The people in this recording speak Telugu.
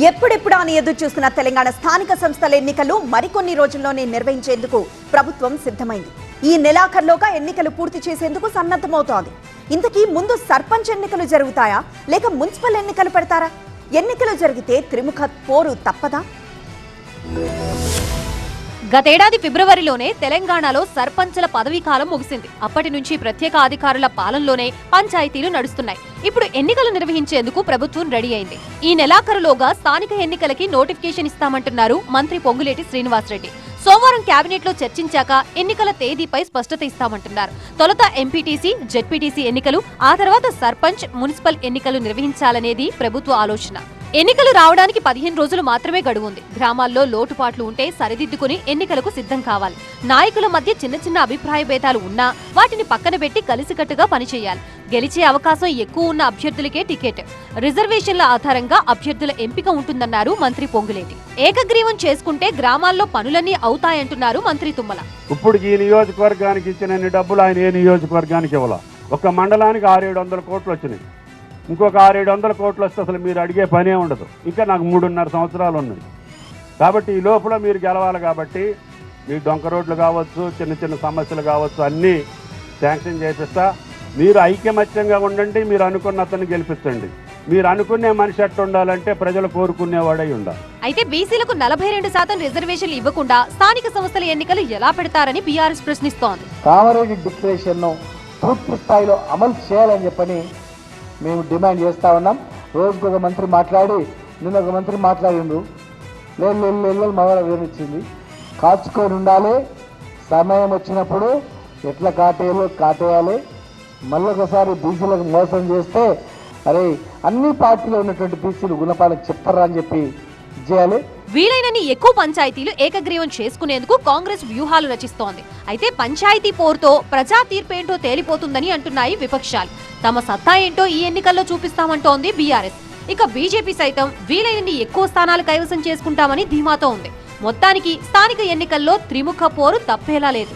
ఎప్పుడెప్పుడు అని ఎదురు చూస్తున్న తెలంగాణ స్థానిక సంస్థల ఎన్నికలు మరికొన్ని రోజుల్లోనే నిర్వహించేందుకు ప్రభుత్వం సిద్ధమైంది. ఈ నెలాఖరులోగా ఎన్నికలు పూర్తి చేసేందుకు సన్నద్ధమవుతోంది. ఇంతకీ ముందు సర్పంచ్ ఎన్నికలు జరుగుతాయా లేక మున్సిపల్ ఎన్నికలు పెడతారా? ఎన్నికలు జరిగితే త్రిముఖ పోరు తప్పదా? గతేడాది ఫిబ్రవరిలోనే తెలంగాణలో సర్పంచుల పదవీ కాలం ముగిసింది. అప్పటి నుంచి ప్రత్యేక అధికారుల పాలనలోనే పంచాయతీలు నడుస్తున్నాయి. ఇప్పుడు ఎన్నికలు నిర్వహించేందుకు ప్రభుత్వం రెడీ అయింది. ఈ నెలాఖరులోగా స్థానిక ఎన్నికలకి నోటిఫికేషన్ ఇస్తామంటున్నారు మంత్రి పొంగులేటి శ్రీనివాసరెడ్డి. సోమవారం కేబినెట్ లో చర్చించాక ఎన్నికల తేదీపై స్పష్టత ఇస్తామంటున్నారు. తొలుత ఎంపీటీసీ, జెడ్పీటీసీ ఎన్నికలు, ఆ తర్వాత సర్పంచ్, మున్సిపల్ ఎన్నికలు నిర్వహించాలనేది ప్రభుత్వ ఆలోచన. ఎన్నికలు రావడానికి 15 రోజులు మాత్రమే గడువుంది. గ్రామాల్లో లోటుపాట్లు ఉంటే సరిదిద్దుకుని ఎన్నికలకు సిద్ధం కావాలి. నాయకుల మధ్య చిన్న చిన్న అభిప్రాయ భేదాలు ఉన్నా వాటిని పక్కన పెట్టి కలిసికట్టుగా పనిచేయాలి. గెలిచే అవకాశం ఎక్కువ ఉన్న అభ్యర్థులకే టికెట్, రిజర్వేషన్ల ఆధారంగా అభ్యర్థుల ఎంపిక ఉంటుందన్నారు మంత్రి పొంగులేటి. ఏకగ్రీవం చేసుకుంటే గ్రామాల్లో పనులన్నీ అవుతాయంటున్నారు మంత్రి తుమ్మల. ఇప్పుడు ఈ నియోజకవర్గానికి ఇచ్చిన డబ్బులు ఆయన ఏ నియోజకవర్గానికి ఇవ్వాల? ఒక మండలానికి 600-700 కోట్లు వచ్చినాయి. ఇంకొక 600-700 కోట్లు వస్తే అసలు మీరు అడిగే పనే ఉండదు. ఇంకా నాకు 3.5 సంవత్సరాలు ఉన్నాయి. కాబట్టి ఈ లోపల మీరు గెలవాలి. కాబట్టి మీ డొంక రోడ్లు కావచ్చు, చిన్న చిన్న సమస్యలు కావచ్చు, అన్నీ శాంక్షన్ చేపిస్తా. మీరు ఐకమత్యంగా ఉండండి. మీరు అనుకున్న అతన్ని గెలిపించండి. మీరు అనుకునే మనిషి ఎట్టు ఉండాలంటే ప్రజలు కోరుకునేవాడై ఉండాలి. అయితే బీసీలకు 42% రిజర్వేషన్లు ఇవ్వకుండా స్థానిక సంస్థల ఎన్నికలు ఎలా పెడతారని బీఆర్ఎస్ ప్రశ్నిస్తోంది. కామారెడ్డి డిక్లరేషన్ ను పూర్తి స్థాయిలో అమలు చేయాలని చెప్పని మేము డిమాండ్ చేస్తూ ఉన్నాం. రోజుకు ఒక మంత్రి మాట్లాడి, నిన్న ఒక మంత్రి మాట్లాడిండు, లేదు మగవాళ్ళ వివరించింది. కాచుకొని ఉండాలి. సమయం వచ్చినప్పుడు ఎట్లా కాటేయాలి. మళ్ళీ ఒకసారి బీసీలకు మోసం చేస్తే అరే అన్ని పార్టీలో ఉన్నటువంటి బీసీలు గుణపాలకు చెప్పరా అని చెప్పి చేయాలి. వీలైనన్ని ఎక్కువ పంచాయతీలు ఏకగ్రీవం చేసుకునేందుకు కాంగ్రెస్ వ్యూహాలు రచిస్తోంది. అయితే పంచాయతీ పోరుతో ప్రజా తీర్పేంటో తేలిపోతుందని అంటున్నాయి విపక్షాలు. తమ సత్తా ఏంటో ఈ ఎన్నికల్లో చూపిస్తామంటోంది బీఆర్ఎస్. ఇక బీజేపీ సైతం వీలైనన్ని ఎక్కువ స్థానాలు కైవసం చేసుకుంటామని ధీమాతో ఉంది. మొత్తానికి స్థానిక ఎన్నికల్లో త్రిముఖ పోరు తప్పేలా లేదు.